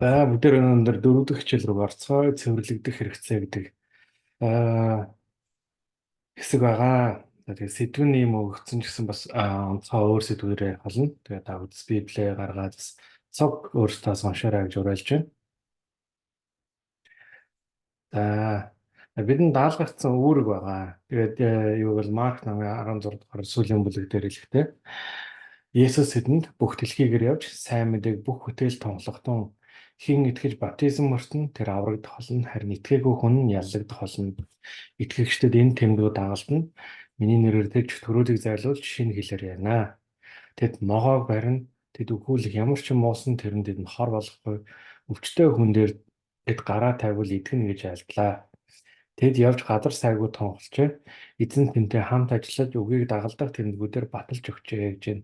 За бүгдээр өнөөдөр дөрөв дэх хичээл рүү орцгоё. Цэвэрлэгдэх хэрэгцээ гэдэг аа, хэсэг байгаа. Тэгээд сэдвийн юм өгсөн ч гэсэн бас онцгой өөр сэдвүүрээ холно. Тэгээд та бүдс Библийг гаргаад бас цог өөртөөс уншаарай гэж уриалж байна. За бидэнд даалгагдсан үүрэг байгаа. Тэгээд юу бол Марк намын 16 дугаар сүүлийн бүлэг дээр хэлэхдээ Есүс хэдэнд бүх дэлхийгээр явж сайн мэдээг бүх бүтээл тунхлахтун хэн итгэж баптизм мөртөн тэр аврагдах болно, харин итгээгүй хүн нь яллагдах болно. Итгэгчдэд энэ тэмдгүүд дагалдана. Миний нэрээр тэр чөтгөрүүдийг зайлуулж шинэ хэлээр ярина. Тэд могоог барина. Тэд өгүүлэх ямар ч юм уусан тэрэнд нь хор болохгүй. Өвчтөе хүн дээр тэд гараа тавьвал итгэнэ гэж айлтлаа. Тэд явж газар сайгүй тунхалжээ. Эзэн тэнтэй хамт ажиллаж үгийг дагалдах тэмдгүүдээр баталж өгчээ гэж байна.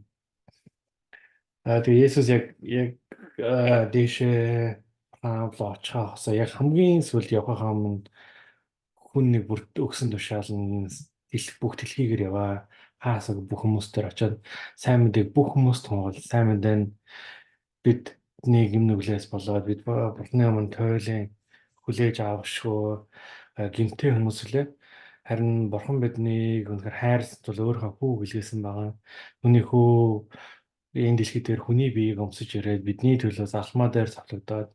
Тэгээ Есүс яг дээшээ руу очихоосоо яг хамгийн сүүлд явахаа өмнө хүн нэг бүрт өгсөн тушаал нь бүх дэлхийгээр яваа. Хаасаг бүх хүмүүстээр очиод сайн мэдээг бүх хүмүүст тунгаал. Сайн мэдээ нь бидний гэм нүглээс болоод бид бурхны өмнө туйлын хүлээж авахшгүй гэмтэй хүмүүс үлээ. Харин бурхан биднийг үнэхээр хайрлсан тул өөрийнхөө хүү хүлгээсэн байгаа. Хүний хүү энэ дэлхий дээр хүний биеийг өмсөж ирээд бидний төлөө залхмаа дээр цавлагдаад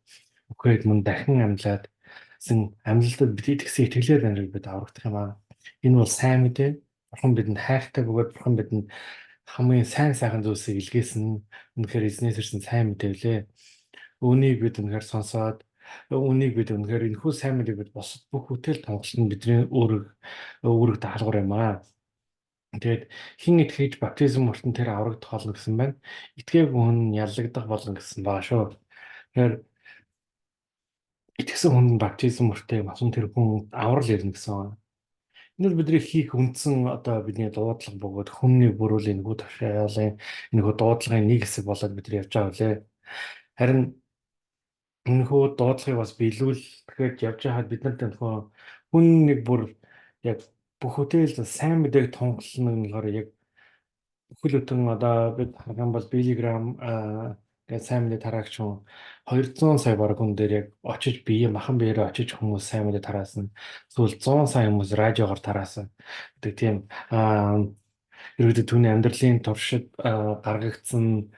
үхээд мөн дахин амьлалтад бид итгэсэн итгэлээр нарыг бид аврагдах юм аа. Энэ бол сайн мэдээ. Бурхан бидэнд хайртай бөгөөд бурхан бидэнд хамгийн сайн сайхан зүйлсийг илгээсэн. Үнэхээр эзнээс ирсэн сайн мэдээ лээ. Үүнийг бид үнэхээр сонсоод үүнийг бид үнэхээр энэхүү сайн мэдээг бид босод бүх бүтээл тунгалсан бидний үүрэг даалгавар юм аа. Тэгээд хэн итгэж баптизм мөртөн тэр аврагдах болно гэсэн байна. Итгээгүй хүн яллагдах болно гэсэн байгаа шүү. Тэгэхээр итгэсэн хүн баптизм мөртөө болсон тэр хүн аврал ирнэ гэсэн байна. Энэ бол бидний хийх үндсэн одоо бидний дуудлага бөгөөд хүмүүний бүрүүл энэхүү тушаалын энэхүү дуудлагын нэг хэсэг болоод бид нар явж байгаа үлээ. Харин энэхүү дуудлагыг бас биелүүлэхэд явж байхад бид нарт энэхүү хүн нэг бүр яг бүх үтэл сайн мэдээг тунгална гэхээр яг бүхэл бүтэн одоо бид харах юм бол Billy Graham гэж сайн мэдээ тараагч хүн 200 сая бараг хүн дээр яг очиж бие махан биеэрээ очиж хүмүүс сайн мэдээ тараасан. Эсвэл 100 сая хүмүүс радиогоор тараасан гэдэг тийм ерөөдөө түүний амьдралын туршид гаргагдсан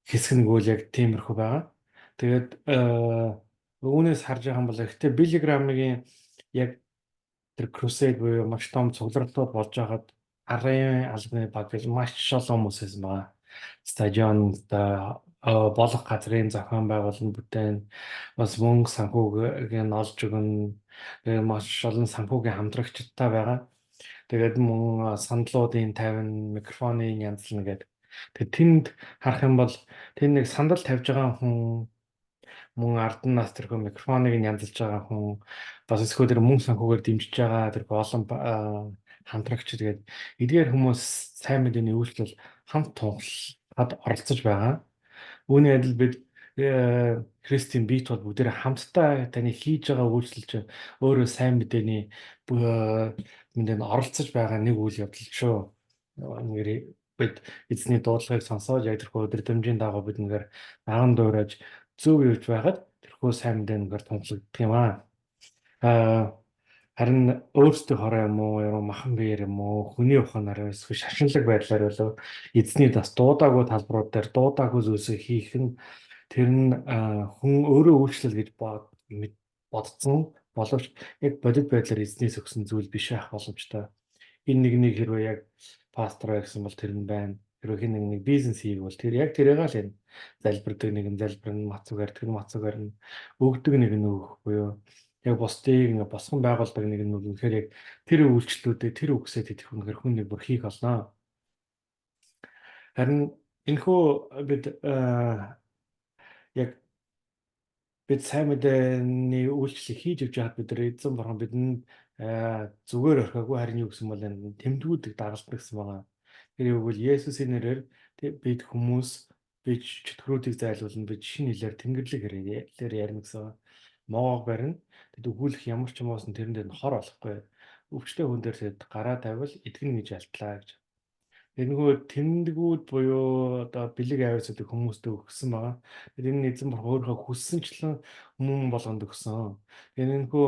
хэсэг нэг үйл яг тиймэрхүү байгаа. Тэгээд үүнээс харж байгаа юм бол ихтэй Billy Graham-ийн яг тэр crusade буюу маш том цугларалтууд болж байгаад арын албаны баг гэж маш олон хүмүүс байсан байгаа. Стадионд болох газрын зохион байгуулалт бүтээн бас мөнгө санхүүгийн олж өгнө. Маш олон санхүүгийн хамтрагчтай байгаа. Тэгээд мөн сандлуудын тавина, микрофоны янзлна гэдэг. Тэгээд тэнд харах юм бол тэр нэг сандал тавьж байгаа хүн мөн арднаас тэрхүү микрофоныг янзалж байгаа хүн бас эсвэл тэр мөнгө санхүүгээр дэмжиж байгаа тэр олон хамтрагч тэгээд эдгээр хүмүүс сайн мэдээний үйлчлэл хамт тунгалахад оролцож байгаа. Үүний адил бид Христийн бие тул бүгдээ хамтдаа таны хийж байгаа үйлчлэл чинь өөрөө сайн мэдээний мэдээнд оролцож байгаа нэг үйл явдал шүү. Ингээд бид эзний дуудлагыг сонсоод яг тэрхүү өдрөмжийн дагуу бид нэгээр даган дуурайж зөв явж байхад тэрхүү сайн мэдээ нэгээр тунхлагддаг юм аа. Харин өөрсдөө хорой юм уу, махан биеэр юм уу, хүний ухаанаар эсвэл шашинлаг байдлаар болов эзний бас дуудаагүй талбарууд дээр дуудаагүй зүйлсийг хийх нь тэр нь хүн өөрөө үйлчлэл гэж бодсон боловч яг бодит байдлаар эзнээс өгсөн зүйл биш ах боломжтой. Энэ нэг хэрвээ яг пастораа гэсэн бол тэр нь байна. Хэрвээ нэг бизнес хийх бол тэр яг тэрийг л энэ залбирдаг нэгэн залбир нь мацугаар тэр мацугаар нь өгдөг нэг нь өгөх буюу яг бусдыг ингээ босгон байгуулдаг нэг нь үнэхээр яг тэр үйлчлэлүүдээ тэр үгсээ тэтгэх үнэхээр хүн нэг бүр хийх болно. Харин энэхүү бид яг бид сайн мэдээний үйлчлэл хийж явж байхад бид нар эзэн бурхан бидэнд зүгээр орхиогүй харин юу гэсэн бол энэ тэмдгүүдийг дагалдаг гэсэн байгаа. Тэр юу гэвэл Есүсийн нэрээр бид хүмүүс бид чөтгөрүүдийг зайлуулна бид шинэ хэлээр тэнгэрлэг хэлээр ярина гэсэн. Могоог барина. Тэд өгүүлэх ямар ч юм уусан тэрэнд нь хор болохгүй. Өвчтөе хүн дээр тэд гараа тавил итгэнэ гэж альтлаа гэж. Энэхүү тэмдгүүд буюу одоо бэлэг авиацуудыг хүмүүстээ өгсөн байгаа. Тэгээд энэ эзэн бурхан өөрөө хүссэнчлэн хүмүүн болгонд өгсөн. Тэгээд энэхүү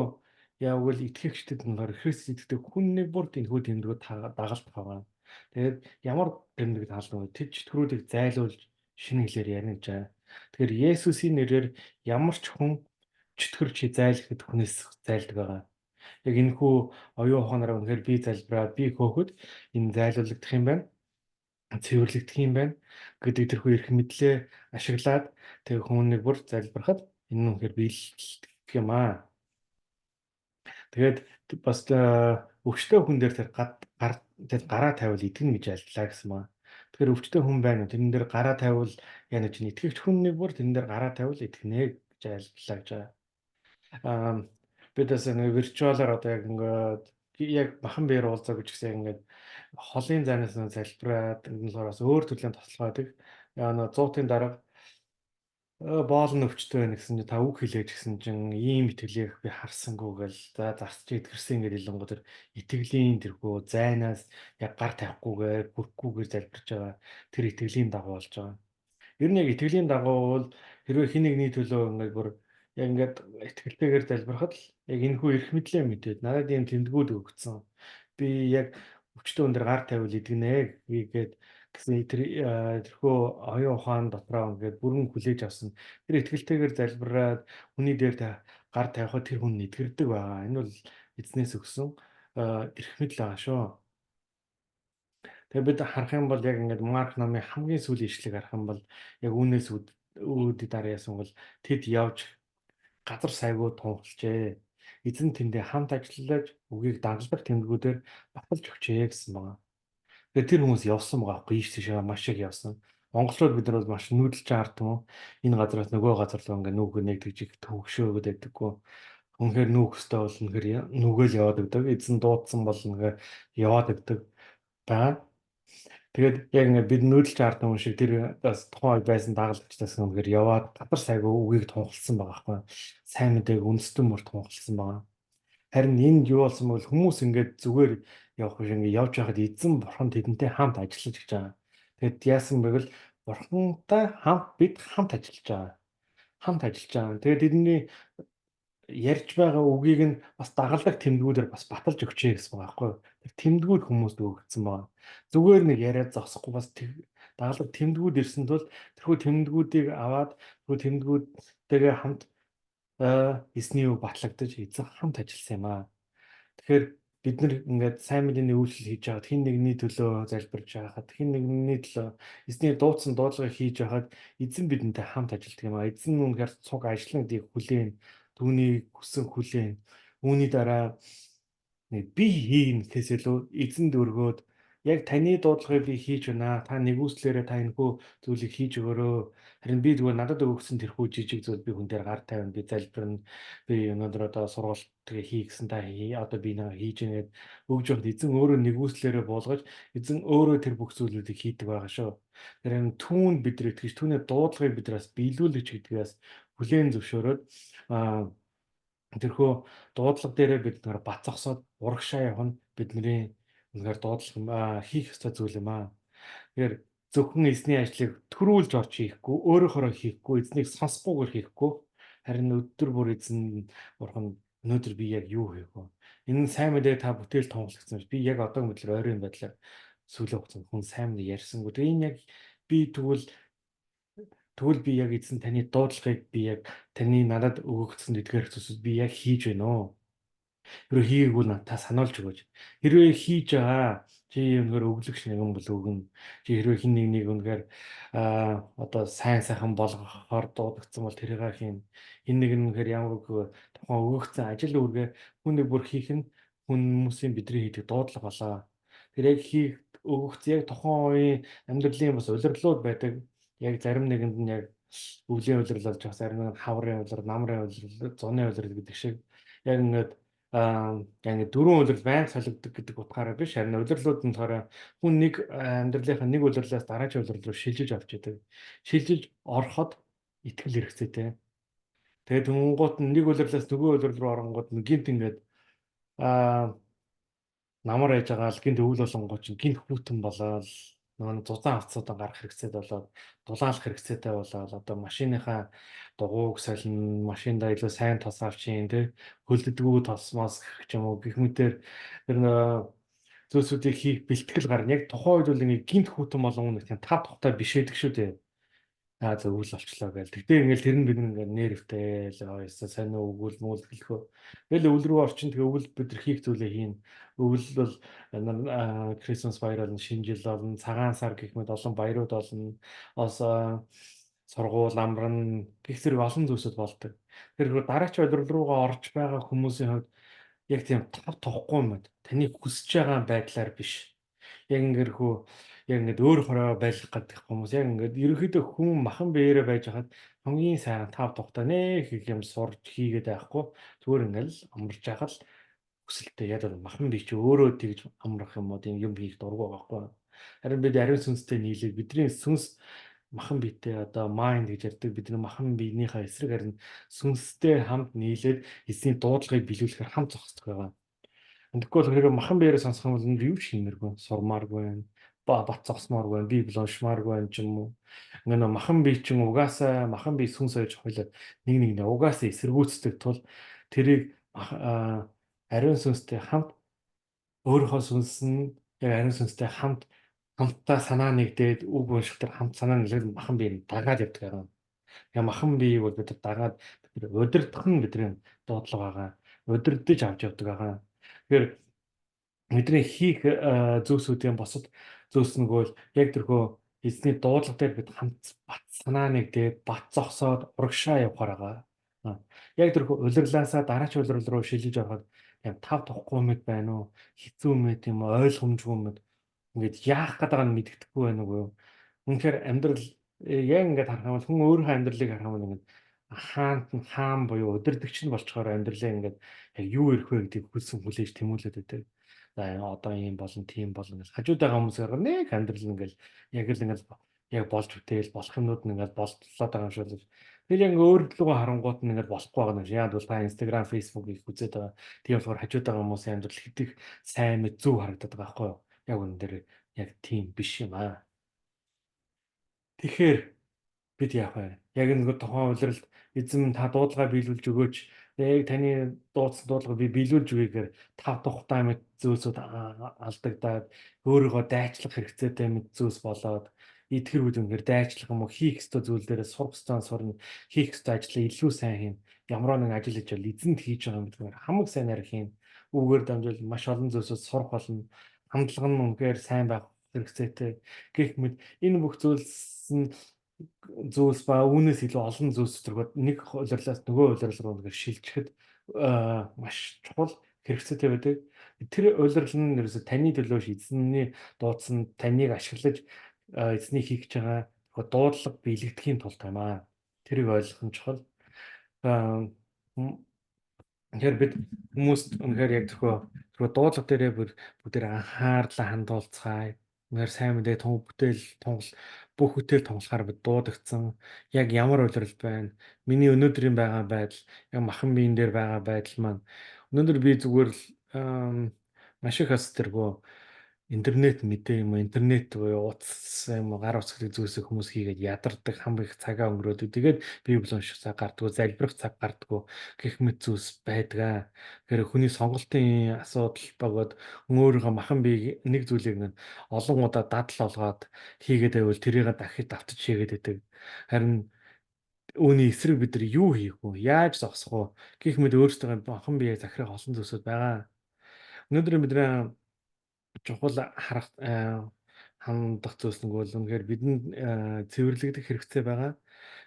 яавал итгэгчдэд нь Христ итгэдэг хүн нэг бүрт энэхүү тэмдгүүд дагалт байгаа. Тэгээд ямар тэмдэг таална вэ? Тэд чөтгөрүүдийг зайлуулж шинэ хэлээр ярина гэж байна. Тэгэхээр Есүсийн нэрээр ямар ч хүн чөтгөр чи зайлахад хүнээс зайлдаг байгаа. Яг энэхүү оюун ухаанаараа үнэхээр би залбираад би хөөхөд энэ зайлуулагдах юм байна, цэвэрлэгдэх юм байна гэдэг тэрхүү эрх мэдлээ ашиглаад тэг хүмүүнийг бүр залбирахад энэ нь үнэхээр биелэх юм аа. Тэгээд бас өвчтөе хүн дээр тэр гараа тавил итгэнэ гэж альтлаа гэсэн маа. Тэгэхээр өвчтөе хүн байна уу? Тэрэн дээр гараа тавил яна чинь итгэвч хүн нэг бүр тэрэн дээр гараа тавил итгэнэ гэж альтлаа гэж байгаа. Аа бид бас нэг виртуалаар одоо яг ингээд яг махан биеэр уулзаагүй ч гэсэн ингээд холын зайнаас нь залбираад энэ болохоор бас өөр төрлийн тослогоодаг. Яа на 100-ын дарга боол нь өвчтөй байна гэсэн чинь та үг хэлээж гисэн чинь ийм итгэлийг би харсангүй гэл за зарцж итгэрсэн ингээд илэнгууд тэр итгэлийн тэрхүү зайнаас яг гар тавихгүйгээр бүрхгүйгээр залбирч байгаа тэр итгэлийн дагуу болж байгаа. Ер нь яг итгэлийн дагуу бол хэрвээ хин нэгний төлөө ингээд бүр яг ингээд итгэлтэйгээр залбирахад л яг энэхүү эрх мэдлээ мэдээд надад ийм тэмдгүүд өгсөн. Би яг өчтөө өндөр гар тавил идэгнэ гэгээд гэсэн тэрхүү оюун ухаан дотроо ингээд бүрэн хүлээж авсан. Тэр итгэлтэйгээр залбираад хүний дээр та гар тавихад тэр хүн итгэрдэг байгаа. Энэ бол эзнээс өгсөн эрх мэдэл байгаа шүү. Тэгээ бид харах юм бол яг ингээд Марк номын хамгийн сүүлийн ишлэгийг харах юм бол яг үүнээс үүдий дараа яасан бол тэд явж газар сайгүй тунхалжээ. Эзэн тэндээ хамт ажиллаж үгийг дагалдах тэмдгүүдээр баталж өгчээ гэсэн байна. Тэгээ тэр хүмүүс явсан байгаа байхгүй ийш тийш маш их явсан. Монголчууд бид нар бол маш нүүдэлж хаардаг юм. Энэ газараас нөгөө газар руу ингээд нүүх нэгтгэж их төвөгшөөгд байдаггүй. Үнэхээр нүүх хөстэй бол үнэхээр нүгэл яваад өгдөг. Эзэн дуудсан бол үнэхээр яваад өгдөг байгаа. Тэгээд яг ингээд бид нүүдэлж хаардаг юм шиг тэр бас тухайн үед байсан дагалдагчдаас үнэхээр яваад гадар сайгүй үгийг тунхалсан байгаа байхгүй. Сайн мэдээг үндэстэн мөр тунхалсан байгаа. Харин энд юу болсон бэ? Хүмүүс ингээд зүгээр явах биш ингээд явж байхад эзэн бурхан тэдэнтэй хамт ажиллаж гэж байгаа. Тэгэд яасан бэ гэвэл бурхантай хамт бид хамт ажиллаж байгаа. Хамт ажиллаж байгаа. Тэгээд тэдний ярьж байгаа үгийг нь бас дагалдаг тэмдгүүдээр бас баталж өгчээ гэсэн байгаа байхгүй юу. Тэр тэмдгүүд хүмүүст өгөгдсөн байгаа. Зүгээр нэг яриад зогсохгүй бас дагалдаг тэмдгүүд ирсэн тул тэрхүү тэмдгүүдийг аваад тэрхүү тэмдгүүдтэйгээ хамт эзний үг батлагдаж эзэн хамт ажилласан юм аа. Тэгэхээр бид нар ингээд сайн мэдээний үйлчлэл хийж байхад хин нэгний төлөө залбирч байхад хин нэгний төлөө эзний дуудсан дуудлагыг хийж байхад эзэн бидэнтэй хамт ажилладаг юм аа. Эзэн үнэхээр цуг ажлыг хүлээн түүний хүссэн хүлээн үүний дараа нэг би хийн гэхээс илүү эзэнд өргөөд яг таны дуудлагыг би хийж байна. Та нэгүслээрээ та энэхүү зүйлийг хийж өгөөрөө. Харин би зүгээр надад өгсөн тэрхүү жижиг зүйл би хүн дээр гар тавина. Би залбирна. Би өнөөдөр одоо сургалт тэгээ хий гэсэн та одоо би нэг хийж нэгэд өгж явахад эзэн өөрөө нэгүслээрээ буулгаж эзэн өөрөө тэр бүх зүйлүүдийг хийдэг байгаа шүү. Тэр энэ түүнд бид нар итгэж түүний дуудлагыг бид нараас биелүүлж гэдгээс хүлээн зөвшөөрөөд тэрхүү дуудлага дээрээ бид нар бат зогсоод урагшаа явна бидний үнээр дуудлага хийх ёстой зүйл юм аа. Тэгэхээр зөвхөн эзний ажлыг төрүүлж орж хийхгүй, өөрөөхөө хийхгүй, эзнийг сонсохгүйгээр хийхгүй, харин өдөр бүр эзэн бурхан өнөөдөр би яг юу хийх вэ? Энэ сайн мэдээ та бүтээл тунгалагдсан биш. Би яг одоо мэдлэр ойрын байдлаар сүүлийн хугацаанд хүн сайн мэдээ ярьсангүй. Тэгээ энэ яг би тэгвэл би яг эзэн таны дуудлагыг би яг таны надад өгөгдсөн эдгээр зүйлсүүд би яг хийж байна уу? Хэрвээ хийгээгүй та сануулж өгөөч. Хэрвээ хийж байгаа чи өнөөр өглөгч нэгэн бол өгнө. Чи хэрвээ хин нэг өнөөр одоо сайхан болгохоор дуудагдсан бол тэрийг хийн. Хин нэг нь өнөөр ямар тухайн өгөгдсөн ажил үргээ хүний бүр хийх нь хүмүүсийн бидний хийдэг дуудлага болоо. Тэр яг хийх өгөгдсөн яг тухайн үеийн амьдралын бас улирлууд байдаг. Яг зарим нэгэнд нь яг өвлийн улирал болж бас зарим нь хаврын улирал, намрын улирал, зуны улирал гэдэг шиг яг ингээд яг дөрвөн улирал байнга солигддог гэдэг утгаараа биш харин улирлууд нь болохоор хүн нэг амьдралынхаа нэг улирлаас дараагийн улирал руу шилжиж авч идэг. Шилжиж ороход итгэл хэрэгцээтэй. Тэгээд түмэнгуут нь нэг улирлаас нөгөө улирал руу оронгууд нь гинт ингээд намар яж байгаа л гинт өвөл болонгууд чинь гинт хүүтэн болоод нөгөө зузаан хувцасуудаа гарах хэрэгцээд болоод дулаалах хэрэгцээтэй болоод одоо машиныхаа дугуйг солино, машиндаа илүү сайн тос авчин тий хөлддгүү тосмоос гэх юм уу гэх мэтэр тэр зүйлсүүдийг хийх бэлтгэл гарна. Яг тухайн үед бол ингээ гинт хүүтэн болон нэг тийм тав тухтай биш байдаг шүү дээ. Аа зөв үйл болчлоо гээл. Тэгтээ ингээл тэр нь бид ингээ нэрвтэй л ясаа сайн уу өгүүл мүүл гэлэхөө. Тэгэл өвөл рүү орчин тэгээ өвөл бид нар хийх зүйлээ хийн. Өвөл бол Christmas баяр болно, шинэ жил болно, цагаан сар гэх мэт олон баярууд болно. Ос сургууль амран гэх зэрэг олон зүйлсүүд болдог. Тэр дараач өдрөл рүүгээ орж байгаа хүмүүсийн хувьд яг тийм тав тухгүй юм байна. Таны хүсэж байгаа байдлаар биш. Яг ингээрхүү яг ингээд өөр хороо байх гэдэг хүмүүс яг ингээд ерөөхдөө хүн махан биеэрээ байж хахад хамгийн сайхан тав тухтай нэ гэх юм сурж хийгээд байхгүй зүгээр ингээд л амарч яхад хүсэлтэй яг л махан бие чи өөрөө тэгж амрах юм уу тийм юм хийх дургу байхгүй. Харин бид ариун сүнстэй нийлээд бидний сүнс махан биетэй одоо майнд гэж ярьдаг бидний махан биенийхээ эсрэг харин сүнстэй хамт нийлээд эзний дуудлагыг биелүүлэхээр хамт зогсдог байгаа. Тэгэхгүй бол хэрэг махан биеэрээ сонсох юм бол юу хиймээргүй сурмааргүй байна. Бат зогсмааргүй байна. Библи уншмааргүй байна ч юм уу. Ингээ нөө махан бие чинь угаасаа махан бие сүнс ойж хойлоо нэг нэ угаасаа эсэргүүцдэг тул тэрийг ариун сүнстэй хамт өөрийнхөө сүнс нь яг ариун сүнстэй хамтдаа санаа нэгдээд үг унших тэр хамт санаа нэгдээд махан бие дагаад явдаг юм. Тэгээ махан бие бол бид дагаад удирдах нь бидний дуудлага байгаа. Удирдах авч явдаг байгаа. Тэгэхээр бидний хийх зүйлсүүдийн босод зүйлс нөгөө л яг тэрхүү эзний дуудлага дээр бид хамт бат санаа нэгдээд бат зогсоод урагшаа явахаар байгаа. Яг тэрхүү улирлаасаа дараач улирал руу шилжиж ороход яг тав тухгүй мэд байна уу? Хэцүү мэд юм уу? Ойлгомжгүй мэд. Ингээд яах гэдэг нь мэддэхгүй байна уу? Үнэхээр амьдрал яг ингээд харах юм бол хүн өөрийнхөө амьдралыг харах юм бол ингээд хаан буюу удирдагч нь болчоор амьдралаа ингээд яг юу ирэх вэ гэдгийг хүлсэн хүлээж тэмүүлээд байдаг. За одоо ийм болон тийм болно гэж хажууд байгаа хүмүүсээр нэг амьдрал ингээл яг л ингээл яг болж үтэйл болох юмнууд нь ингээл болтлоод байгаа юм шиг л. Тэгэл яг өөрлөгөө харангуут нь ингээл болохгүй байгаа юм шиг. Яг бол та Instagram, Facebook их үзээд байгаа. Тийм болохоор хажууд байгаа хүмүүсийн амьдрал хитэх сайн мэд зөв харагдаад байгаа байхгүй юу? Яг үнэн дээр яг тийм биш юм аа. Тэгэхээр бид яах вэ? Яг нэг тухайн улиралд эзэм та дуудлага биелүүлж өгөөч. Яг таны дуудсан дуудлага би биелүүлж өгьегээр тав тухтай мэт зүйлсүүд алдагдаад өөрийгөө дайчлах хэрэгцээтэй мэт зүйлс болоод итгэр үл үнээр дайчлах юм уу хийх ёстой зүйл дээрээ сурах ёстой сурна хийх ёстой ажлаа илүү сайн хийн. Ямар нэгэн ажил хийж бол эзэнт хийж байгаа юм гэдгээр хамаг сайнаар хийн. Үүгээр дамжуул маш олон зүйлсүүд сурах болно. Хандлага нь үнээр сайн байх хэрэгцээтэй. Гэх мэт энэ бүх зүйлс ба үүнээс илүү олон зүйлс төргөд нэг улирлаас нөгөө улирал руу нэг шилжихэд маш чухал хэрэгцээтэй байдаг. Тэр улирал нь ерөөсө таны төлөө эзний дуудсан таныг ашиглаж эзний хийх гэж байгаа дуудлага биелэгдэхийн тулд юм аа. Тэрийг ойлгох нь чухал. Тэгэхээр бид хүмүүст үнэхээр яг тэрхүү дуудлага дээрээ бүгдээр анхаарлаа хандуулцгаая. Үнэхээр сайн мэдээ бүх бүтээл тунгалахаар бид дуудагдсан. Яг ямар улирал байна? Миний өнөөдрийн байгаа байдал, яг махан биен дээр байгаа байдал маань. Өнөөдөр би зүгээр л маш их бас тэрхүү интернет мэдээ юм уу интернет буюу утас юм уу гар утас гэдэг зүйлсийг хүмүүс хийгээд ядардаг хам их цагаа өнгөрөөдөг. Тэгээд библи унших цаг гардггүй, залбирах цаг гардггүй гэх мэт зүйлс байдаг. Тэгэхээр хүний сонголтын асуудал бөгөөд өөрийнхөө махан бие нэг зүйлийг нэг олон удаа дадал олгоод хийгээд байвал тэрийг дахиж давтаж хийгээд байдаг. Харин үүний эсрэг бид нар юу хийх вэ? Яаж зогсох вэ? Гэх мэт өөрсдөө махан биеэ захирах олон зүйлсүүд байгаа. Өнөөдөр бидний чухал харах хандах зүйлс нэг бол үнэхээр бидэнд цэвэрлэгдэх хэрэгцээ байгаа.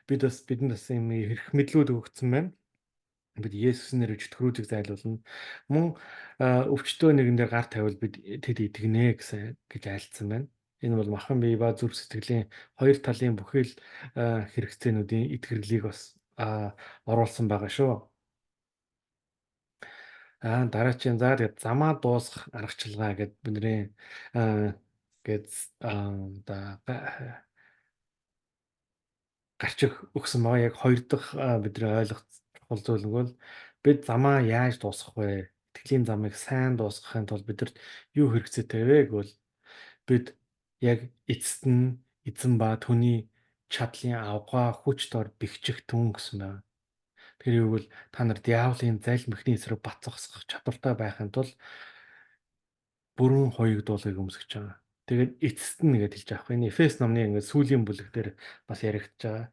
Бидэнд бас юм эрх мэдлүүд өгөгдсөн байна. Бид Есүсийн нэрээр чөтгөрүүдийг зайлуулна. Мөн өвчтөө нэгэн дээр гар тавил бид тэд итгэнэ гэж айлцсан байна. Энэ бол махан бие ба зүрх сэтгэлийн хоёр талын бүхэл хэрэгцээнүүдийн итгэрлийг бас оруулсан байгаа шүү. Дараачийн за тэгээд замаа дуусгах аргачлалгаа гэд бидний гээд гарч өгсөн байгаа. Яг хоёр дахь бидний ойлгох чухал зүйл нь бол бид замаа яаж дуусгах вэ? Итгэлийн замыг сайн дуусгахын тулд бидэрт юу хэрэгцээтэй вэ гэвэл бид яг эцэст нь эзэн ба түүний чадлын авгаа хүч дор бэхжих түн гэсэн байна. Тэр юу гэвэл та нар диаволын зайлмхний эсрэг бат зогсох чадвартай байхын тулд бүрэн хоёрдуулгыг өмсөж байгаа. Тэгээд эцэст нь гэж хэлж байгаа хгүй. Энэ Эфес номны ингээд сүүлийн бүлэг дээр бас яригдж байгаа.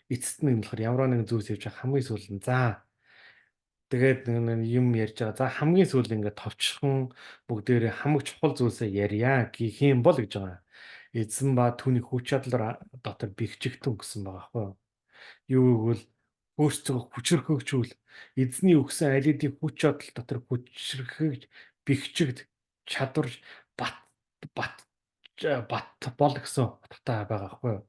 Эцэст нь болохоор ямар нэгэн зүйлс хийж байгаа хамгийн сүүл нь за тэгээд нэг юм ярьж байгаа. За хамгийн сүүл ингээд товчхон бүгдээрээ хамаг чухал зүйлсээ ярья гэх юм бол гэж байгаа. Эзэн ба түүний хүч чадлаар дотор бэхжигтэн гэсэн байгаа хгүй. Юу гэвэл өөрсдөө хүчрхэгжүүл эзний өгсөн аль хэдийн хүч чадал дотор хүчрхэгж бэхжигд чадвар бат бат бат бол гэсэн утгатай байгаа хгүй юу.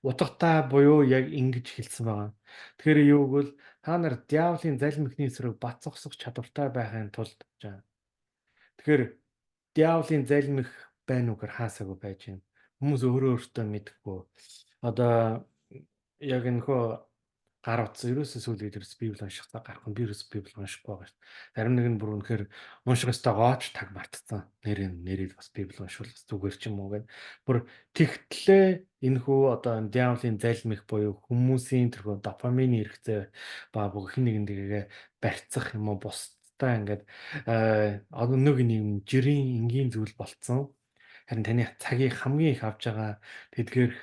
Утгатай буюу яг ингэж хэлсэн байгаа. Тэгэхээр юу гэвэл та нар диаволын залмихны эсрэг бат зогсох чадвартай байхын тулд гэж. Тэгэхээр диаволын залмих байна уу гэхээр хаасаагүй байж байна. Хүмүүс өөрөө өөртөө мэдхгүй. Одоо яг энэхөө гар утсан ерөөсөө сүүлийн ерөөс Библи унших цаг гарахгүй би ерөөс Библи уншихгүй байгаа шүү дээ. Зарим нэг нь бүр үнэхээр унших ёстой gooч таг мартцсан. Нэрийг бас Библи уншвал бас зүгээр ч юм уу гэдэг. Бүр тэгтлээ энэхүү одоо диаволын залмих буюу хүмүүсийн тэрхүү допамины хэрэгцээ ба бүх хэн нэгэндээ барьцах юм уу бусдаа ингээд одоо нэг юм жирийн энгийн зүйл болцсон. Харин таны цагийг хамгийн их авч байгаа тэдгээрх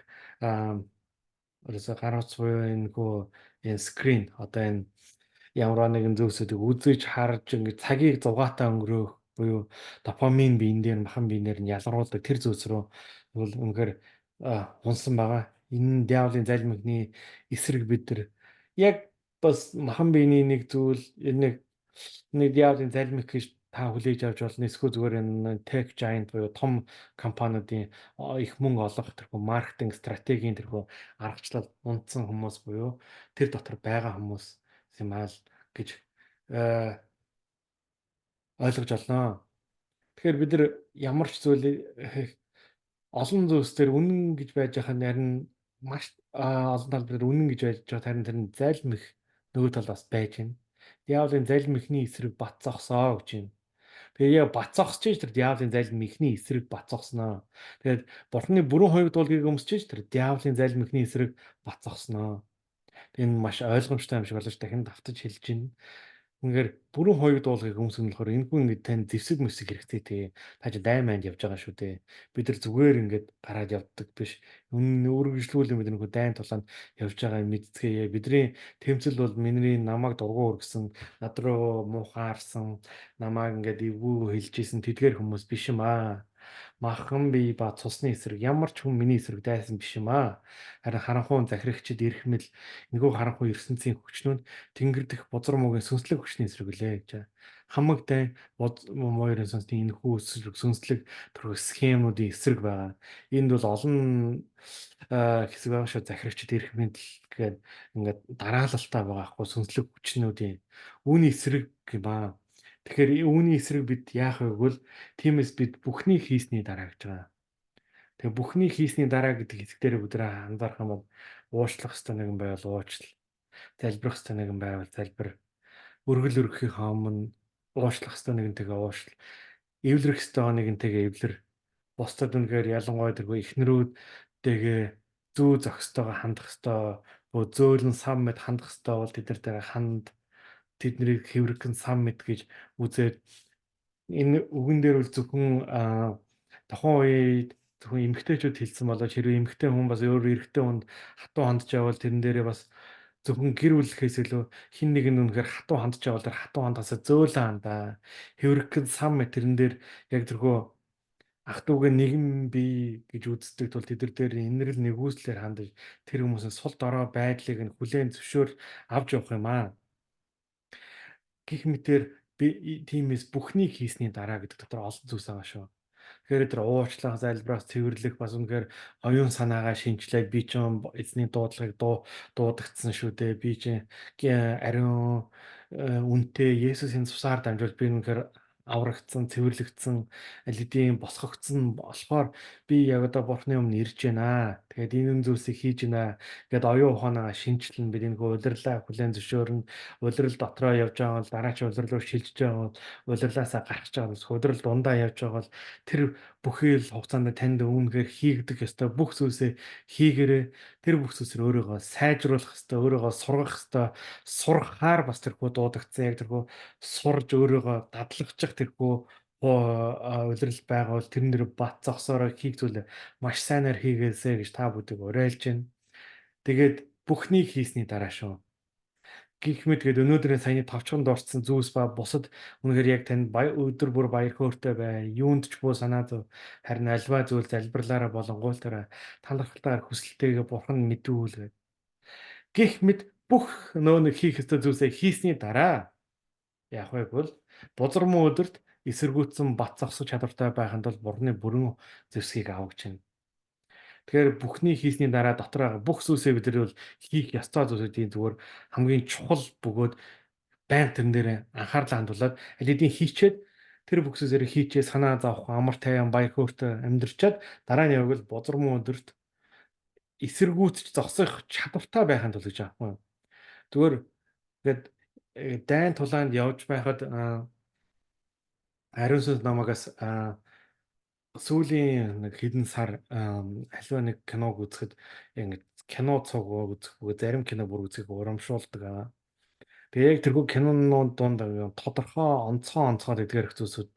ерөөсө гар утас буюу энэ скрин одоо энэ ямар нэгэн зүйлсүүдийг үзэж харж ингээд цагийг зугаатай өнгөрөөх буюу допамин биен дээр махан биен дээр нь ялгаруулдаг тэр зүйлс рүү бол үнэхээр хунсан байгаа. Энэ диаволын залмигны эсрэг бид нар яг бас махан биений нэг зүйл нэг диаволын залмих гэж та хүлээж авч болно. Эсвэл зүгээр энэ tech giant буюу том компаниудын их мөнгө олох тэрхүү маркетинг стратегийн тэрхүү аргачлал унтсан хүмүүс буюу тэр дотор байгаа хүмүүс юм аа л гэж ойлгож олноо. Тэгэхээр бид нар ямар ч зүйл олон зүйлс төр үнэн гэж байж байгаа нь харин маш олон талбар үнэн гэж байж байгаа харин тэр нь зайлмих нөгөө талаас байж байна. Диаволын залмихны эсрэг бат зогсоо гэж юм. Тэгээ яг бат зогсож ич тэр диаволын залмихны эсрэг бат зогсноо. Тэгээд бурхны бүрэн хоёрт дуулгийг өмсөж ич тэр диаволын залмихны эсрэг бат зогсноо. Энэ маш ойлгомжтой юм шиг болж дахин давтаж хэлж байна. Үнэхээр бүрэн хоёрт дуулгийг өмсгөн болохоор энэгүй ингээд тань зэвсэг мэсэг хэрэгтэй тэгээ. Та чи дайманд явж байгаа шүү дээ. Бид нар зүгээр ингээд гараад явдаг биш. Үнэн үргэлжлүүлэн бид нөхөд дайн тулаанд явж байгаа юм мэдцгээе. Бидний тэмцэл бол миний намайг дургу өргөсөн, над руу муухаарсан, намайг ингээд эвгүй хэлжсэн тэдгээр хүмүүс биш юм аа. Махан бие ба цусны эсрэг ямар ч хүн миний эсрэг дайсан биш юм аа. Харин харанхуй захирагчид ирэх мэл энэгүй харанхуй ертөнцийн хүчнүүд тэнгэр дэх бузар мөгийн сүнслэг хүчний эсрэг үлээ гэж. Хамаг дай моёрын сүнсний энэхүү эсрэг сүнслэг төрөх схемнуудын эсрэг байгаа. Энд бол олон хэсэг байгаа шүү захирагчид ирэх мэл гэхэд ингээд дараалалтай байгаа хгүй сүнслэг хүчнүүдийн үүний эсрэг юм аа. Тэгэхээр үүний эсрэг бид яах вэ гэвэл тиймээс бид бүхний хийсний дараа гэж байгаа. Тэгээ бүхний хийсний дараа гэдэг хэсэг дээр бид анзаарах юм бол уучлах ёстой нэгэн байвал уучлал, залбирах ёстой нэгэн байвал залбир, өргөл өргөхийн өмнө уучлах ёстой нэгэнтэйгээ уучлал, эвлэрэх ёстой нэгэнтэйгээ эвлэр, бусдад үнэхээр ялангуяа тэргүй эхнэрүүдтэйгээ зүү зохистойгоо хандах ёстой, зөөлөн сам мэд хандах ёстой бол тэд нар дээр ханд тэднийг хэврэгэн сан мэд гэж үзээд энэ үгэн дээр бол зөвхөн тухайн үед зөвхөн эмгтээчүүд хэлсэн болоо хэрвээ эмгтээ хүн бас өөр эрэгтэй хүнд хатуу хандж явал тэрэн дээрээ бас зөвхөн гэр бүлэхээс илүү хин нэг нь үнэхээр хатуу хандж явал тэр хатуу хандасаа зөөлөн хандаа хэврэгэн сан мэд тэрэн дээр яг тэрхүү ах トゥ угээ нэгэн бий гэж үздэг тул тэд нар дээр инэрл нэгүслэр хандаж тэр хүмүүсийн сул дорой байдлыг нь хүлээн зөвшөөр авч явах юм аа. Гэх мэтэр би тиймээс бүхнийг хийсний дараа гэдэг дотор олон зүйлс байгаа шүү. Тэгэхээр тэр уучлах, залбирах, цэвэрлэх бас үнэхээр оюун санаагаа шинчлээд би ч эзний дуудлагыг дуудагдсан шүү дээ. Би ч ариун үнэтэй Есүсийн цусаар дамжуул би үнэхээр аврагдсан, цэвэрлэгдсэн, аль хэдийн босгогдсон болохоор би яг одоо Бурхны өмнө ирж байна. Тэгээд энэ зүйлсийг хийж байна. Гэт оюун ухаанаа шинчлэн бид энэ удирлаа хүлээн зөвшөөрнө. Удирал дотроо явж байгаа бол дараа чи удирал руу шилжиж байгаа бол удирлаасаа гарч байгаа бас удирал дундаа явж байгаа бол тэр бүхий л хугацаанд танд үүнхээр хийгдэх ёстой бүх зүйлсээ хийгээрэй. Тэр бүх зүйлсээр өөрийгөө сайжруулах ёстой, өөрийгөө сургах ёстой. Сурахаар бас тэрхүү дуудагдсан яг тэрхүү сурж өөрийгөө дадлагчих тэрхүү улирал байгавал тэрнэр бат зогсоороо хийх зүйлээ маш сайнаар хийгээсэй гэж та бүдийг уриалж байна. Тэгээд бүхнийг хийсний дараа шүү. Гэх мэт гээд өнөөдрийн саяны товчхонд орцсон зүйлс ба бусад үнэхээр яг танд өдөр бүр баяр хөөртэй бай. Юунд ч буу санаа зов. Харин альва зүйл залбирлаараа болонгойлтойроо талархалтайгаар хүсэлтэйгээ бурхан мэдүүлгээ. Гэх мэт бүх нөө нэг хийх ёстой зүйлсээ хийсний дараа яах вэ гэвэл бузар муу өдөрт эсэргүүцсэн бат зогсох чадвартай байханд бол бурны бүрэн зэвсгийг авах чинь. Тэгэхээр бүхний хийсний дараа дотор байгаа бүх зүйлсээ бид нар бол хийх ёстой зүйлсүүдийн зүгээр хамгийн чухал бөгөөд байнга тэрэн дээр анхаарлаа хандуулад аль хэдийн хийчээд тэр бүх зүйлсээр хийчээ санаа зовох амар тайван баяр хөөртэй амьдрчаад дараа нь явбал бузар муу өдөрт эсэргүүцэж зогсох чадвартай байхын тулд гэж аахгүй юу. Зүгээр ингээд дайн тулаанд явж байхад ариун сүнс намагаас сүүлийн нэг хэдэн сар аливаа нэг киног үзэхэд ингээд кино цуг үзэх бүгэ зарим кино бүр үзэх урамшуулдаг. Тэгээ яг тэрхүү кинонууд донд тодорхой онцгой эдгээр зүйлсүүд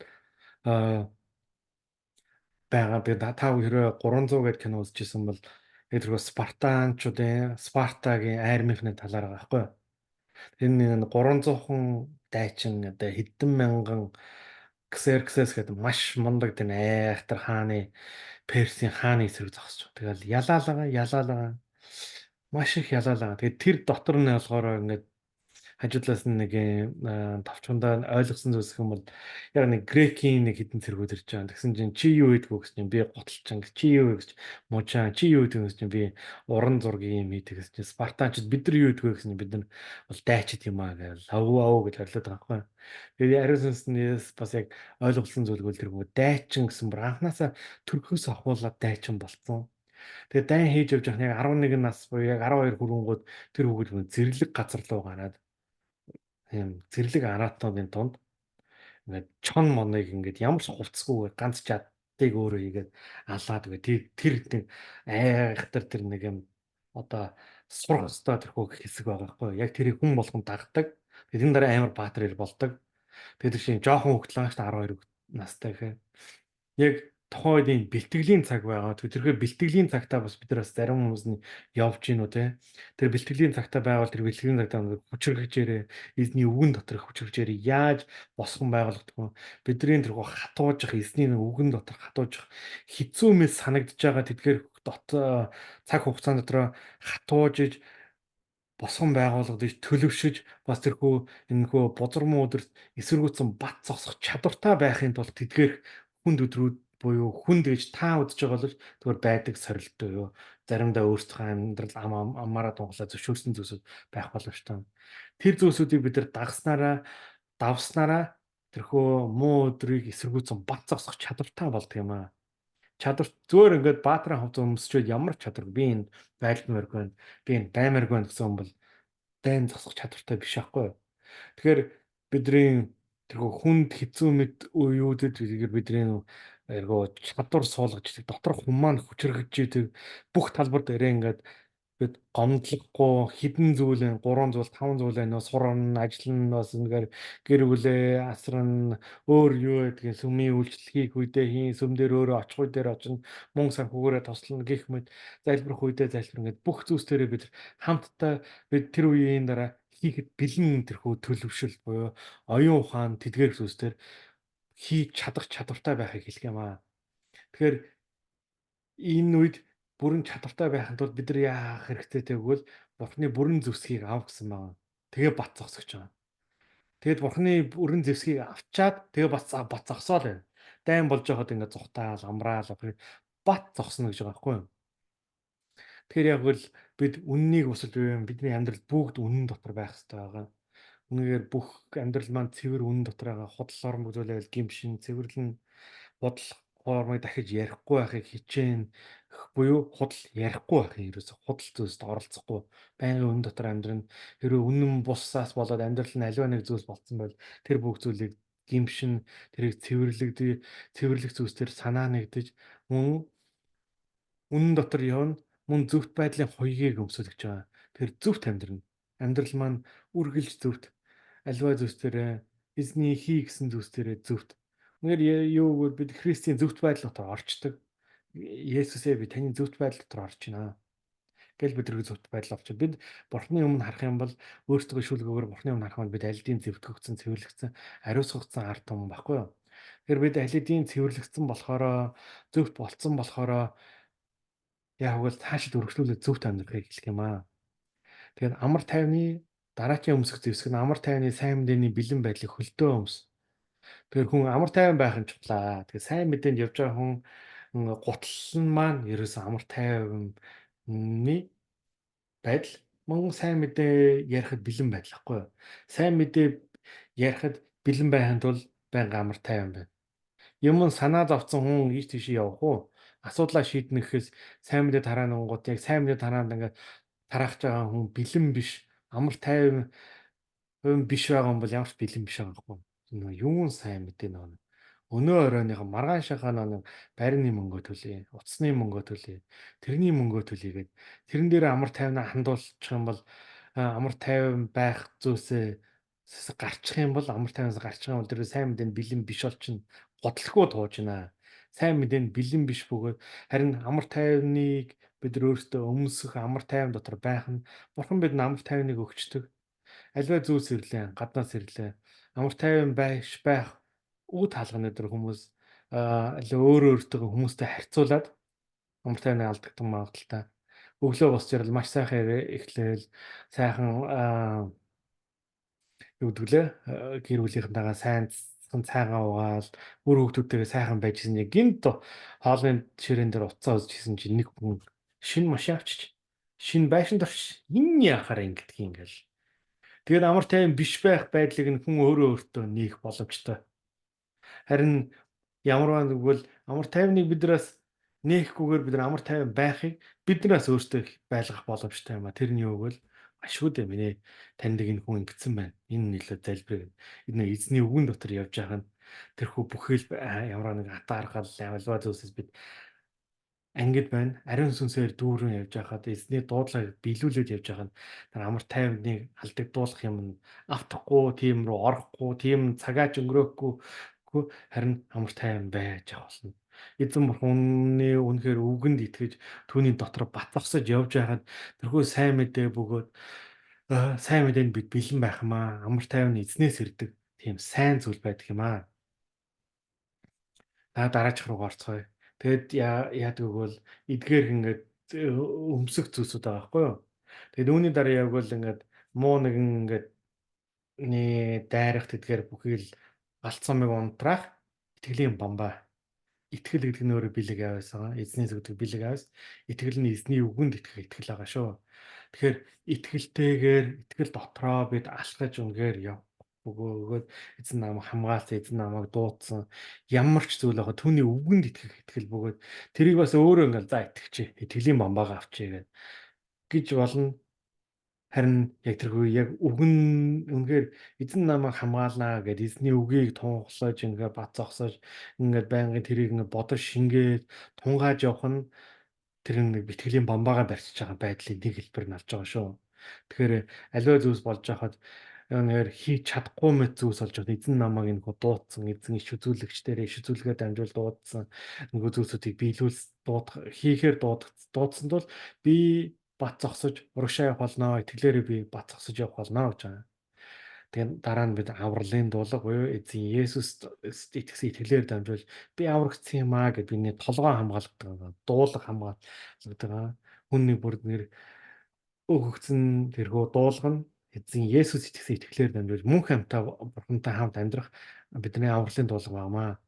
байгаа. Тэгээ та хэрвээ 300 гээд кино үзчихсэн бол яг тэрхүү Спартанчуудын Спартагийн армийнхны талаар байгаа байхгүй юу? Энэ 300хан дайчин одоо хэдэн мянган Ксерксес гэдэг маш мундаг тэр айхтар хааны Персийн хааны эсрэг зогсож. Тэгэл ялаалага маш их ялаалага. Тэгээд тэр дотор нь болохоор ингээд хажуудлаас нь нэг товчхондоо ойлгосон зүйлс юм бол яг нэг грекийн нэг хідэн цэргүүд ирж байгаа. Тэгсэн чинь чи юу хийдгүү гэж чинь би гуталчанг чи юу гэж мужаан чи юу хийдгүү гэж чинь би уран зургийн юм хийдэг гэж чинь спартанчууд бид нар юу хийдгүү гэж чинь бид нар бол дайчид юм аа гэж авуу гэж орлоод байгаа байхгүй. Тэгээд ариун сүнснээс бас яг ойлгуулсан зүйлгүүл тэргүү дайчин гэсэн бүр анханасаа төрхөөс ахуулаад дайчин болцсон. Тэгээд дайн хийж явж байгаа яг 11 нас буюу яг 12 хүрэнгүүд тэр хүүхэд зэрлэг газар руу гараад тийм зэрлэг анаатнуудын тунд ингээд чон моныг ингээд ямар ч хувцсгүй ганц чаддыг өөрөө хийгээд алаад үгүй тэр нэг айхтар тэр нэг юм одоо сурах ёстой тэрхүү хэсэг байгаа байхгүй яг тэрийг хүн болгон дагдаг тэрэн дараа амар баатар ир болдог тэгээд тэр чинь жоохон хөвгтлэн шүү дээ 12 настай гэхээр яг тухайн үеийн бэлтгэлийн цаг байгаа. Тэгэхээр бэлтгэлийн цагтаа бас бид нар бас зарим хүмүүс нь явж гин үү те. Тэр бэлтгэлийн цагтаа байвал тэр бэлтгэлийн цагтаа хүчрхэгжээрээ эзний үгэн доторх хүчрхэгжээрээ яаж босгон байгуулагдах вэ? Бидний тэрхүү хатуужих эзний үгэн дотор хатуужих хэцүү мэс санагдж байгаа тэдгээр цаг хугацаанд дотор хатуужиж босгон байгуулагдаж төлөвшөж бас тэрхүү энэхүү бузар муу өдөрт эсэргүүцсэн бат зогсох чадвартай байхын тулд тэдгээрх хүнд өдрүүд буюу хүнд гэж та үзэж байгаа бол зүгээр байдаг сорилттой юу заримдаа өөрсдөө амьдрал амаараа тунгалаа зөвшөөрсөн зүйлсүүд байх боловч таа тэр зүйлсүүдийг бид нар давснараа тэрхүү муу өдрийг эсэргүүцсэн бат зогсох чадвартай болдго юм аа чадвар зөөр ингээд баатрын хувцас өмсчөөд ямар чадвар би энэ байлгамаар байна би энэ баймаар байна гэсэн юм бол дайн зогсох чадвартай биш аахгүй юу. Тэгэхээр бидний тэрхүү хүнд хэцүү мэд үеүүдэд бидний эргөө чадвар суулгаж дотор хүн маань хүчрхэж идэг бүх талбар дээрээ ингээд бид гомдлохгүй хідэн зүйлэн 3 зүйл 5 зүйлээ нөө сурна ажиллана бас нэгээр гэр бүлээ асран өөр юу гэдгийг сүмийн үйлчлэгийг үедээ хийн сүм дээр өөрөө очих үедээ очино мөнгө санхүүгээрээ тослоно гэх мэт залбирх үедээ залбир ингээд бүх зүйлсээрээ бид хамтдаа бид тэр үеийн дараа хийхэд бэлэн тэрхүү төлөвшөл буюу оюун ухаан тэдгээр зүйлсээр хийж чадах чадвартай байхыг хэлэх юм аа. Тэгэхээр энэ үед бүрэн чадвартай байхын тулд бид нар яах хэрэгтэй тэгвэл Бурхны бүрэн зөвсгийг ав гэсэн байна. Тэгээ бат зогсож байгаа. Тэгэд Бурхны бүрэн зөвсгийг авчаад тэгээ бас бат зогсоол байна. Дайн болж байхад ингээд зүхтаал, амраал бат зогсно гэж байгаа байхгүй юу? Тэгэхээр яг л бид үннийг босож байвал бидний амьдрал бүгд үнэн дотор байх хэрэгтэй байгаа. Үнэхээр бүх амьдрал маань цэвэр үнэн дотор байгаа. Худал орон бүзүүлэл гимшин цэвэрлэн бодол хоормыг дахиж ярихгүй байхыг хичээн буюу худал ярихгүй байхын ерөөсө худал зүйлсд оролцохгүй байнгын үнэн дотор амьдрын хэрвээ үнэн бусаас болоод амьдрал нь аливаа нэг зүйлс болцсон бол тэр бүх зүйлийг гимшин тэрийг цэвэрлэх зүйлсээр санаа нэгдэж мөн үнэн дотор явна. Мөн зөвхт байдлын хоёгийг өмсөлж байгаа. Тэр зөвхт амьдрна. Амьдрал маань үргэлж зөвхт аливаа зүйлсээрээ эзний хий гэсэн зүйлсээрээ зөвхт. Үнээр юу гэвэл бид Христийн зөвхт байдал дотор орчдөг. Есүсээ би таны зөвхт байдал дотор орж байна гэл бидрэг зөвхт байдал орчих. Бид Бурхны өмнө харах юм бол өөрсдөө шүлгөөр Бурхны өмнө харах юм бол бид алидийн зөвтгөгдсөн, цэвэрлэгдсэн, ариусгагдсан ард түмэн баггүй юу? Тэгэхээр бид алидийн цэвэрлэгдсэн болохоро зөвхт болцсон болохоро яг бол цаашид өргөжлүүлээд зөвхт амьдрахыг хэлэх юм аа. Тэгэхээр амар тайвны дараачийн өмсөх зэвсэг нь амар тайвны сайн мэдээний бэлэн байдлыг хөлдөө өмс. Тэгэхээр хүн амар тайван байх нь чухлаа. Тэгэхээр сайн мэдээнд явж байгаа хүн гутал нь маань ерөөсөн амар тайвны байдал мөн сайн мэдээ ярихад бэлэн байдал хгүй юу. Сайн мэдээ ярихад бэлэн байхын тулд байнга амар тайван байна. Юм санаа зовцсон хүн ийш тийш явах уу? Асуудлаа шийднэ гэхээс сайн мэдээ тараанангууд яг сайн мэдээ тараанд ингээд тараах байгаа хүн бэлэн биш, амар тайван биш байгаа юм бол ямар ч бэлэн биш байгаа байхгүй. Юун сайн мэдээ нөө. Өнөө оройныхоо маргаашийнхаа нэг байрны мөнгөө төлье, утасны мөнгөө төлье, тэрний мөнгөө төлье гэдэг. Тэрэн дээр амар тайвнаа хандуулчих юм бол амар тайван байх зүйлсээ гарчих юм бол амар тайвнаас гарчих юм бол тэр сайн мэдээнд бэлэн биш болчихно. Готлохгүй тууж байна. Сайн мэдээнд бэлэн биш бөгөөд харин амар тайвныг бид нар өөрсдөө өмсөх амар тайван дотор байх нь Бурхан бидэнд амар тайвныг өгчдөг. Аливаа зүйлс ирлээ, гаднаас ирлээ. Амар тайван байх үг таалганы дээр хүмүүс аль өөрөө өөртөө хүмүүстэй харьцуулаад амар тайвныг алдагдсан магадaltaй. Өглөө босч ирэл маш сайхан эхлээл сайхан юу гэдгэлээ гэр бүлийнхэнтэйгээ цайгаа уугаал үр хүүхдүүдтэйгээ сайхан байжсэн яг гинт хоолны ширээн дээр уцаа үзэж хийсэн чинь нэг хүн шинэ машин авчиж шинэ байшин дорч энэ яхаар ингэдэг юм гээл. Тэгээд амар тайван биш байх байдлыг нь хүн өөрөө өөртөө нээх боломжтой. Харин ямарваа нэгвэл амар тайвныг биднээс нээхгүйгээр бид нар амар тайван байхыг биднээс өөртөө байлгах боломжтой юм а. Тэр нь юу гэвэл ашгүй дээ минь ээ. Танд энэ хүн ингэсэн байна. Энэ нөлөө залбираа. Энэ эзний үгэн дотор явж байгаа нь тэрхүү бүхэл ямар нэг атаархал авалва зүйлсээс бид ангид байна. Ариун сүнсээр дүүрэн явж байхад эзний дуудлагыг биелүүлээд явж байхад амар тайвныг алдагдуулах юм автахгүй, тийм рүү орохгүй, тийм цагаач өнгөрөөхгүй харин амар тайван байж авах болно. Эзэн бурхны үнэхээр үгэнд итгэж түүний дотор бат зогсож явж байхад тэрхүү сайн мэдээ бөгөөд сайн мэдээнд бид бэлэн байх юм аа. Амар тайван эзнээс ирдэг тийм сайн зүйл байдаг юм аа. Дараачих руу орцгоё. Тэгэд яадаг вэ? Эдгээр ингээд өмсөх зүйлсүүд байгаа байхгүй юу? Тэгэд үүний дараа явбал ингээд муу нэгэн ингээд дайрахт эдгээр бүхий л галт цомыг унтраах итгэлийн бамбаа. Итгэл гэдэг нь өөрөө бэлэг аваас байгаа. Эзний зүгдэг бэлэг аваас. Итгэл нь эзний үгэнд итгэх итгэл байгаа шүү. Тэгэхээр итгэлтэйгээр итгэл дотроо бид алхаж үнээр яв бөгөөд эзэн намайг хамгаалсан, эзэн намайг дуудсан ямар ч зүйл байгаа түүний үгэнд итгэх итгэл бөгөөд тэрийг бас өөрөө ингээл за итгэжээ. Итгэлийн бамбаага авчээ гэж болно. Харин яг тэрхүү яг үгэн үнэхээр эзэн намайг хамгаалнаа гэд эзний үгийг тунхлаж ингээ бат зогсож ингээ байнгын тэрийг ингээ бодож шингээд тунгааж явах нь тэр нэг итгэлийн бамбаага барьчихж байгаа байдлын нэг хэлбэр нь алж байгаа шүү. Тэгэхээр аливаа зүйлс болж байхад нэр хийж чадахгүй мэт зүйлс болж байхад эзэн намайг энэ дуудсан эзэн иш үзүүлэгчдэр иш үзүүлгээр дамжуул дуудсан нөгөө зүйлсүүдийг биелүүлс хийхээр дуудсан тул би бат зогсож урагшаа явах болноо итгэлээрээ би бат зогсож явах болноо гэж байгаа. Тэгээд дараа нь бид авралын дуулга буюу эзэн Есүс итгэсэн итгэлээр дамжуулж би аврагдсан юм аа гэд биний толгоо хамгаалдаг дуулга хамгаалдаг. Хүний бүр нэр өгөгдсөн тэрхүү дуулга нь эзэн Есүс итгэсэн итгэлээр дамжуулж мөнх амьтаа бурхантай хамт амьдрах бидний авралын дуулга байнамаа.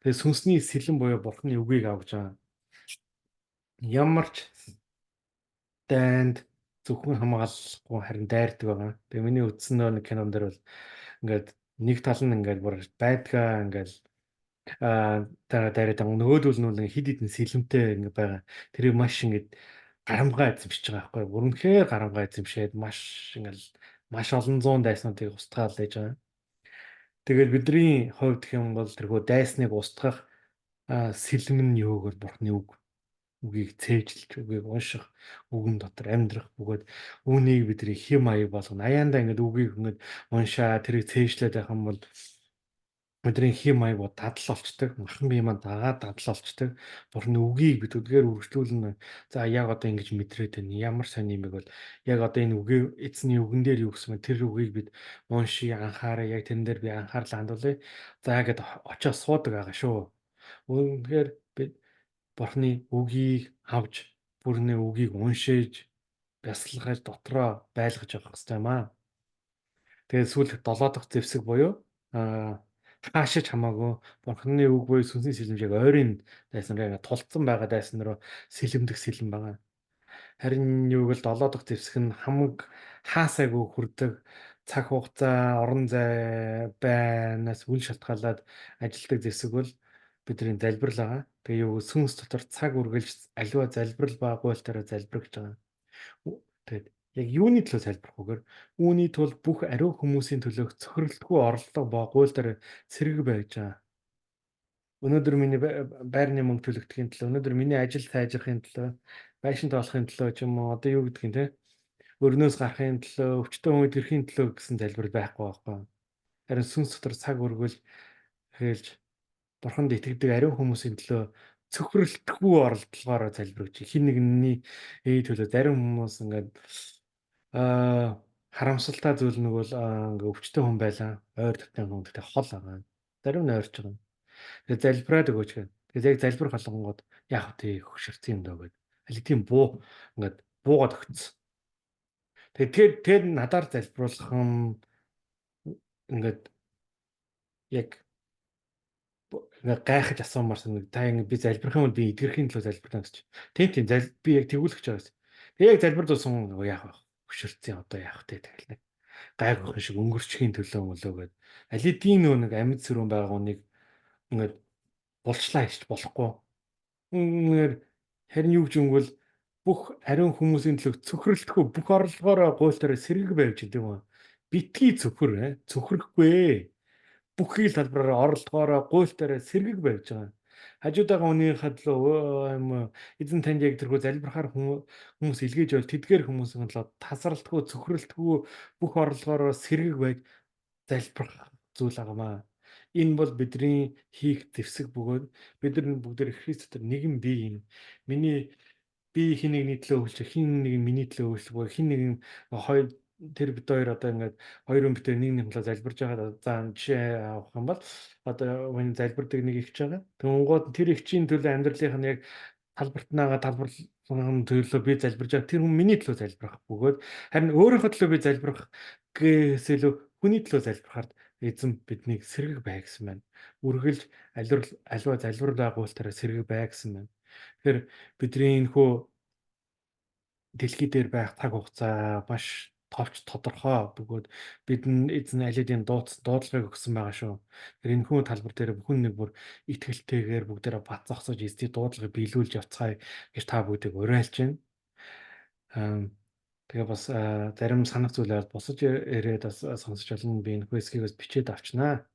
Тэгээд сүнсний сэлэн буюу бурхны үгийг авч байгаа. Ямар ч дайнд зөвхөн хамгаалахгүй харин дайрдаг байгаа. Тэгээ миний үзсэн нэг кинон дээр бол ингээд нэг тал нь ингээд бүр байдгаа ингээд дайраад нөгөөдөл нь нэг хид хідэн сэлэмтэй ингээд байгаа. Тэрийг маш ингээд гарамгаа эзэмшиж байгаа байхгүй. Бүрэнхээр гарамгаа эзэмшээд маш ингээд маш олон зуун дайснуудыг устгаал лээж байгаа. Тэгээд бидний хувьд гэх юм бол тэрхүү дайсныг устгах сэлэм нь юу гэвэл бурхны үг. Үгийг цээжилж, үгийг унших, үгэн дотор амьдрах бөгөөд үүнийг бидний хэм маяг болгоно. Аяандаа ингээд үгийг ингээд уншаа, тэрийг цээжлээд байх юм бол бидний хэм маяг дадал болчдөг. Махан бие маань дагаад дадал болчдөг. Бурхны үгийг бид үдгээр үргэлжлүүлнэ. За яг одоо ингэж мэдрээд байна. Ямар сайн юм бэ бол яг одоо энэ үгийн эзний үгэн дээр юу гэсэн бэ? Тэр үгийг бид уншия, анхаараа, яг тэрэн дээр би анхаарлаа хандуулъя. За гэд очиж суудаг байгаа шүү. Үнэхээр бид Бурхны үгийг авч, бүрний үгийг уншиж, бясалгаж дотроо байлгаж явах хэрэгтэй юм аа. Тэгээд сүүлд 7 дахь зэвсэг буюу аа хаашиж хамаагүй Бурхны үг буюу сүнсний сэлэмжийг ойрын дайсан руу ингээ тулцсан байгаа дайсан руу сэлэмдэх сэлэм байгаа. Харин юу гэвэл 7 дахь зэвсэг нь хамаг хаасайгүй хүрдэг цаг хугацаа, орон зай, байнаас үн шалтгаалаад ажилдаг зэвсэг бол бидний залбирал байгаа. Тэгээ юу сүнс дотор цаг үргэлж аливаа залбирал ба гуйлтаараа залбирч байгаа. Тэгээд яг юуны төлөө залбирх вүгээр үүний тулд бүх ариун хүмүүсийн төлөөх цохирлтгүй орлого ба гуйлтаар сэрэг байж байгаа. Өнөөдөр миний байрны мөнгө төлөгдөхийн төлөө, өнөөдөр миний ажил сайжрахын төлөө, байшинтай болохын төлөө ч юм уу одоо юу гэдгийг те өрнөөс гарахын төлөө, өвчтөн хүн идэрэхин төлөө гэсэн залбирал байхгүй байхгүй. Харин сүнс дотор цаг үргэлж хэлж бурханд итгэдэг ариун хүмүүсийн төлөө цөхрөлтгүй оролдлогоор залбирч хин нэгний төлөө зарим хүмүүс ингээд харамсалтай зүйл нэг бол ингээ өвчтөн хүн байлаа. Ойр дотны хүн гэдэг хол байгаа. Зарим нь ойрч байгаа. Тэгээ залбираад өгөөч гэх. Тэгээ яг залбирх болгонгод яг тий хөшөрсөн юм даа гэд. Али тийм буу ингээд буугаад өгцсөн. Тэгээ тэр надаар залбиулах юм ингээд яг ингээ гайхаж асуумаар санаг та ингээ би залбирх юм бол би эдгэрхийн төлөө залбирна гэж. Тийм би яг тэгүүлэх гэж байгаа юм. Тэгээ яг залбир дуусан яах вэ? Хөшөрцөн одоо яах вэ тэгэл нэг гайхах шиг өнгөрчхийн төлөө мөлөөгээд алидийн нөө нэг амьд сөрөн байгаа хүнийг ингээд булчлаа хийж болохгүй. Үнээр харин юу гэж өнгөл бүх ариун хүмүүсийн төлөө цөхрөлтгөө бүх орлогоороо гуйлтаараа сэрэг байвч гэдэг юм. Битгий цөхрөхгүй. Бүхий л талбараар оролдохоороо гуйлтаараа сэргэг байж байгаа. Хажуудаага үнийхээ төлөө юм эзэн танд яг тэрхүү залбирахаар хүмүүс илгээж бол тэдгээр хүмүүсийн төлөө тасралтгүй цөхрөлтгүй бүх орлогоороо сэргэг байж залбирах зүйл агамаа. Энэ бол бидний хийх зэвсэг бөгөөд бид нар бүгд Христосээр нэгэн бие юм. Миний би хин нэгний төлөө үйлч хин нэг нь миний төлөө үйлчлэх хин нэг нь хоёр тэр бид хоёр одоо ингээд хоёрын битэр нэг нэг талаа залбирж байгаа. За жишээ авах юм бол одоо энэ залбирдаг нэг ихч байгаа. Тэнгууд тэр ихчийн төлөө амьдралынх нь яг талбартнаагаа талбарлын төлөө би залбирж байгаа. Тэр хүн миний төлөө залбирах бөгөөд харин өөрийнхөө төлөө би залбирах гэхээс илүү хүний төлөө залбирахаар эзэн биднийг сэргэг бай гэсэн байна. Үргэлж аливаа залбирал байгуултаараа сэргэг бай гэсэн байна. Тэгэхээр бидний энэ хөө дэлхий дээр байх цаг хугацаа маш товч тодорхой бөгөөд бидэнд эзэн алидийн дуудлагыг өгсөн байгаа шүү. Тэгэхээр энэ хүн талбар дээр бүхэн нэг бүр итгэлтэйгээр бүгдээрээ бат зогсож эзний дуудлагыг биелүүлж явцгаая гэж та бүгдийг уриалж байна. Тэгээ бас зарим санах зүйлээ босож ирээд бас сонсч болно. Би энэ хэсгийг бас бичээд авчнаа.